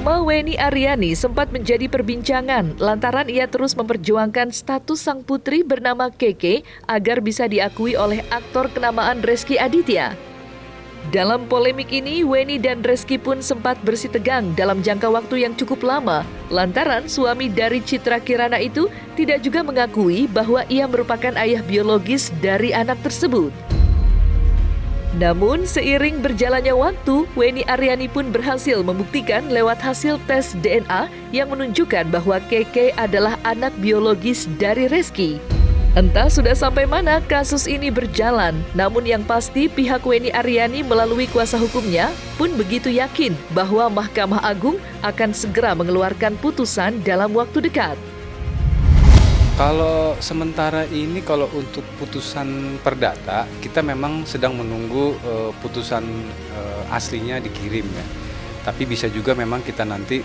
Nama Weni Aryani sempat menjadi perbincangan lantaran ia terus memperjuangkan status sang putri bernama Keke agar bisa diakui oleh aktor kenamaan Rezky Aditya. Dalam polemik ini, Weni dan Rezky pun sempat bersitegang dalam jangka waktu yang cukup lama, lantaran suami dari Citra Kirana itu tidak juga mengakui bahwa ia merupakan ayah biologis dari anak tersebut. Namun, seiring berjalannya waktu, Weni Aryani pun berhasil membuktikan lewat hasil tes DNA yang menunjukkan bahwa Keke adalah anak biologis dari Rezky. Entah sudah sampai mana kasus ini berjalan, namun yang pasti pihak Weni Aryani melalui kuasa hukumnya pun begitu yakin bahwa Mahkamah Agung akan segera mengeluarkan putusan dalam waktu dekat. Kalau sementara ini kalau untuk putusan perdata kita memang sedang menunggu putusan aslinya dikirim ya. Tapi bisa juga memang kita nanti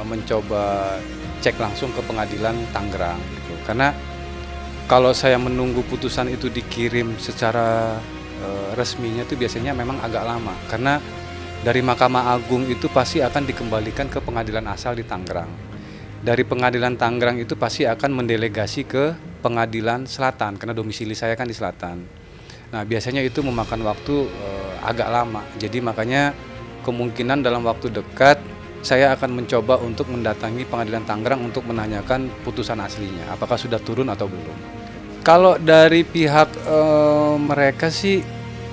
mencoba cek langsung ke pengadilan Tangerang gitu. Karena kalau saya menunggu putusan itu dikirim secara resminya itu biasanya memang agak lama. Karena dari Mahkamah Agung itu pasti akan dikembalikan ke pengadilan asal di Tangerang. Dari pengadilan Tangerang itu pasti akan mendelegasi ke pengadilan Selatan karena domisili saya kan di Selatan. Nah, biasanya itu memakan waktu agak lama. Jadi makanya kemungkinan dalam waktu dekat saya akan mencoba untuk mendatangi pengadilan Tangerang untuk menanyakan putusan aslinya, apakah sudah turun atau belum. Kalau dari pihak mereka sih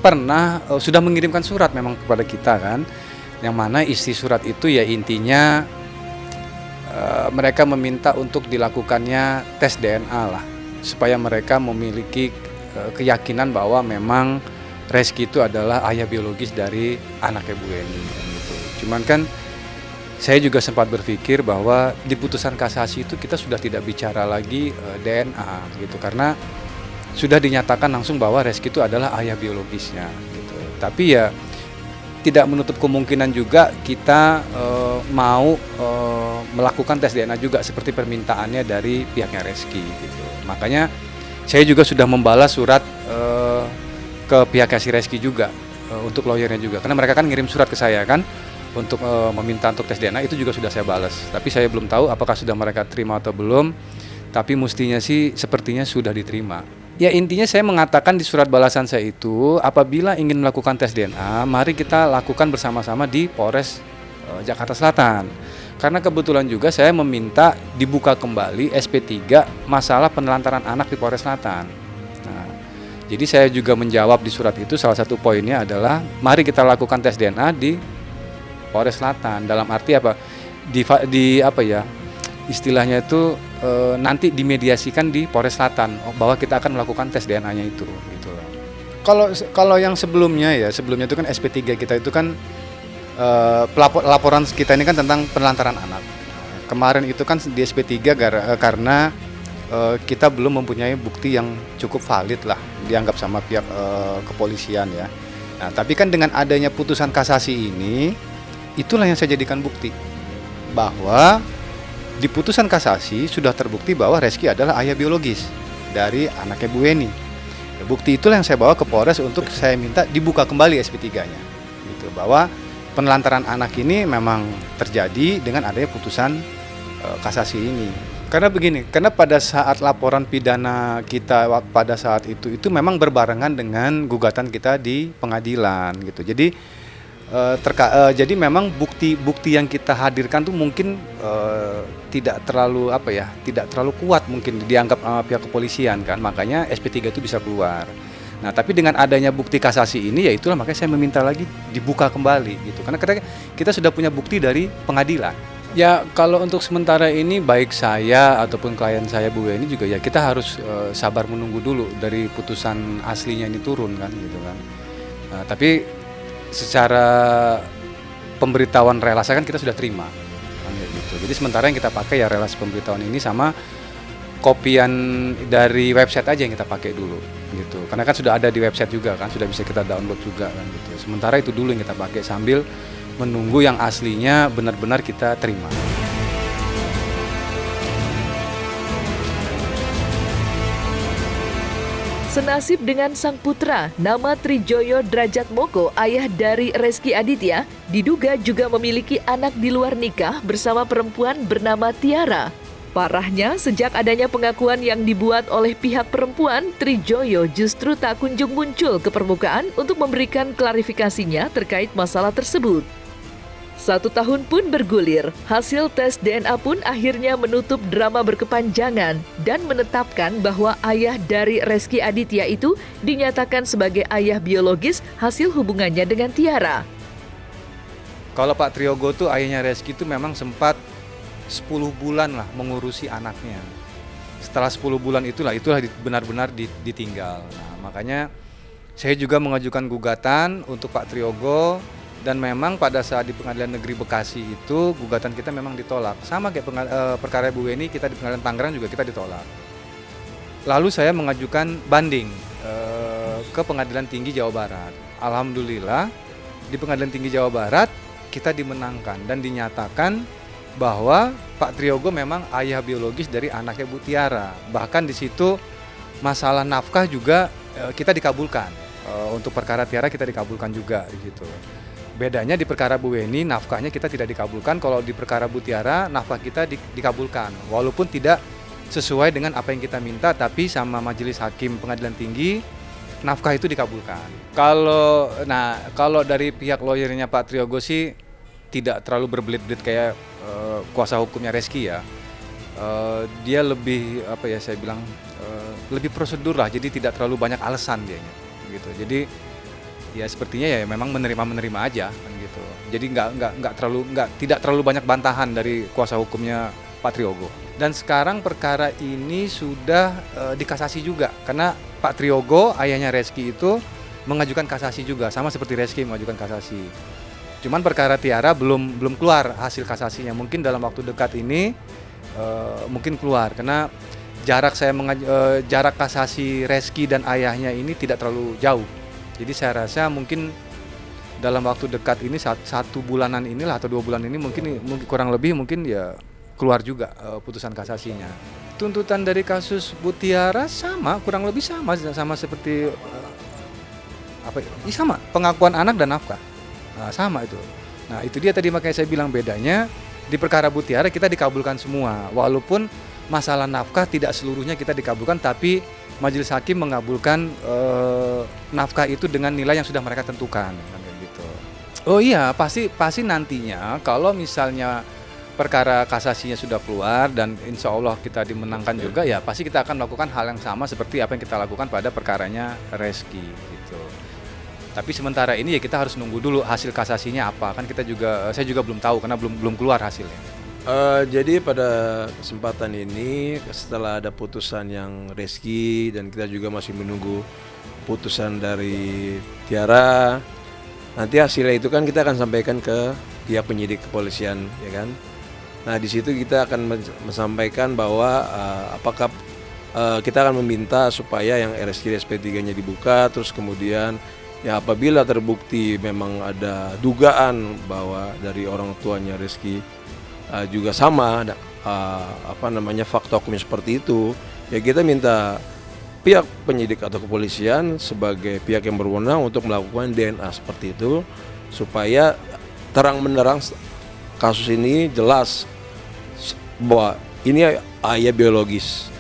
pernah sudah mengirimkan surat memang kepada kita kan, yang mana isi surat itu ya intinya mereka meminta untuk dilakukannya tes DNA lah, supaya mereka memiliki keyakinan bahwa memang Rezky itu adalah ayah biologis dari anaknya Bu Weni. Gitu. Cuman kan saya juga sempat berpikir bahwa di putusan kasasi itu kita sudah tidak bicara lagi DNA gitu, karena sudah dinyatakan langsung bahwa Rezky itu adalah ayah biologisnya. Gitu. Tapi ya tidak menutup kemungkinan juga kita mau melakukan tes DNA juga seperti permintaannya dari pihaknya Rezky gitu. Makanya saya juga sudah membalas surat ke pihaknya si Rezky juga untuk lawyernya juga, karena mereka kan ngirim surat ke saya kan untuk meminta untuk tes DNA, itu juga sudah saya balas. Tapi saya belum tahu apakah sudah mereka terima atau belum. Tapi mestinya sih sepertinya sudah diterima. Ya intinya saya mengatakan di surat balasan saya itu, apabila ingin melakukan tes DNA, mari kita lakukan bersama-sama di Polres Jakarta Selatan. Karena kebetulan juga saya meminta dibuka kembali SP3 masalah penelantaran anak di Polres Selatan. Nah, jadi saya juga menjawab di surat itu, salah satu poinnya adalah mari kita lakukan tes DNA di Polres Selatan. Dalam arti apa? Di apa ya? Istilahnya itu nanti dimediasikan di Polres Selatan bahwa kita akan melakukan tes DNA-nya itu gitu. Kalau yang sebelumnya itu kan SP3 kita itu kan laporan kita ini kan tentang penelantaran anak. Kemarin itu kan di SP3 karena kita belum mempunyai bukti yang cukup valid lah dianggap sama pihak kepolisian ya. Nah, tapi kan dengan adanya putusan kasasi ini, itulah yang saya jadikan bukti bahwa di putusan kasasi sudah terbukti bahwa Rezky adalah ayah biologis dari anaknya Bu Weni. Bukti itulah yang saya bawa ke Polres untuk saya minta dibuka kembali SP3-nya. Gitu, bahwa penelantaran anak ini memang terjadi dengan adanya putusan kasasi ini. Karena begini, karena pada saat laporan pidana kita pada saat itu memang berbarengan dengan gugatan kita di pengadilan gitu. Jadi memang bukti yang kita hadirkan tuh mungkin tidak terlalu tidak terlalu kuat mungkin dianggap pihak kepolisian kan, makanya SP3 itu bisa keluar. Nah, tapi dengan adanya bukti kasasi ini ya itulah makanya saya meminta lagi dibuka kembali gitu, karena kita sudah punya bukti dari pengadilan. Ya kalau untuk sementara ini baik saya ataupun klien saya Bu Weni juga ya kita harus sabar menunggu dulu dari putusan aslinya ini turun kan gitu kan. Nah, tapi secara pemberitahuan relasi kan kita sudah terima kan, gitu. Jadi sementara yang kita pakai ya relasi pemberitahuan ini sama kopian dari website aja yang kita pakai dulu gitu. Karena kan sudah ada di website juga kan, sudah bisa kita download juga kan gitu. Sementara itu dulu yang kita pakai sambil menunggu yang aslinya benar-benar kita terima. Senasib dengan sang putra, nama Trijoyo Drajat Moko, ayah dari Reski Aditya, diduga juga memiliki anak di luar nikah bersama perempuan bernama Tiara. Parahnya, sejak adanya pengakuan yang dibuat oleh pihak perempuan, Trijoyo justru tak kunjung muncul ke permukaan untuk memberikan klarifikasinya terkait masalah tersebut. 1 tahun pun bergulir, hasil tes DNA pun akhirnya menutup drama berkepanjangan dan menetapkan bahwa ayah dari Reski Aditya itu dinyatakan sebagai ayah biologis hasil hubungannya dengan Tiara. Kalau Pak Triyogo tuh ayahnya Reski itu memang sempat 10 bulan lah mengurusi anaknya. Setelah 10 bulan itulah benar-benar ditinggal. Nah, makanya saya juga mengajukan gugatan untuk Pak Triyogo. Dan memang pada saat di Pengadilan Negeri Bekasi itu gugatan kita memang ditolak. Sama kayak perkara Bu Weni, kita di Pengadilan Tangerang juga kita ditolak. Lalu saya mengajukan banding ke Pengadilan Tinggi Jawa Barat. Alhamdulillah di Pengadilan Tinggi Jawa Barat kita dimenangkan dan dinyatakan bahwa Pak Triyogo memang ayah biologis dari anaknya Bu Tiara. Bahkan di situ masalah nafkah juga kita dikabulkan. Untuk perkara Tiara kita dikabulkan juga gitu. Bedanya di perkara Bu Weni, nafkahnya kita tidak dikabulkan. Kalau di perkara Bu Tiara, nafkah kita dikabulkan. Walaupun tidak sesuai dengan apa yang kita minta, tapi sama Majelis Hakim Pengadilan Tinggi, nafkah itu dikabulkan. Kalau dari pihak lawyernya Pak Triyogo sih tidak terlalu berbelit-belit kayak kuasa hukumnya Reski ya. Dia lebih lebih prosedur lah. Jadi tidak terlalu banyak alasan dia gitu. Jadi ya sepertinya ya memang menerima aja kan gitu. Jadi tidak terlalu banyak bantahan dari kuasa hukumnya Pak Triyogo. Dan sekarang perkara ini sudah dikasasi juga karena Pak Triyogo ayahnya Reski itu mengajukan kasasi juga sama seperti Reski mengajukan kasasi. Cuman perkara Tiara belum keluar hasil kasasinya. Mungkin dalam waktu dekat ini mungkin keluar karena jarak kasasi Reski dan ayahnya ini tidak terlalu jauh. Jadi saya rasa mungkin dalam waktu dekat ini 1 bulanan inilah atau 2 bulan ini mungkin kurang lebih mungkin ya keluar juga putusan kasasinya. Tuntutan dari kasus Bu Tiara kurang lebih sama seperti sama pengakuan anak dan nafkah. Nah, sama itu. Nah, itu dia tadi makanya saya bilang bedanya di perkara Bu Tiara kita dikabulkan semua. Walaupun masalah nafkah tidak seluruhnya kita dikabulkan tapi Majelis Hakim mengabulkan nafkah itu dengan nilai yang sudah mereka tentukan, gitu. Oh iya, pasti nantinya kalau misalnya perkara kasasinya sudah keluar dan insya Allah kita dimenangkan juga, ya pasti kita akan melakukan hal yang sama seperti apa yang kita lakukan pada perkaranya Reski, gitu. Tapi sementara ini ya kita harus nunggu dulu hasil kasasinya apa, kan saya juga belum tahu karena belum keluar hasilnya. Jadi pada kesempatan ini setelah ada putusan yang Reski dan kita juga masih menunggu putusan dari Tiara, nanti hasilnya itu kan kita akan sampaikan ke pihak penyidik kepolisian, ya kan. Nah di situ kita akan menyampaikan bahwa apakah kita akan meminta supaya yang RSK SP3-nya dibuka, terus kemudian ya apabila terbukti memang ada dugaan bahwa dari orang tuanya Reski juga sama fakta hukumnya seperti itu, ya kita minta pihak penyidik atau kepolisian sebagai pihak yang berwenang untuk melakukan DNA seperti itu supaya terang benderang kasus ini jelas bahwa ini ayah biologis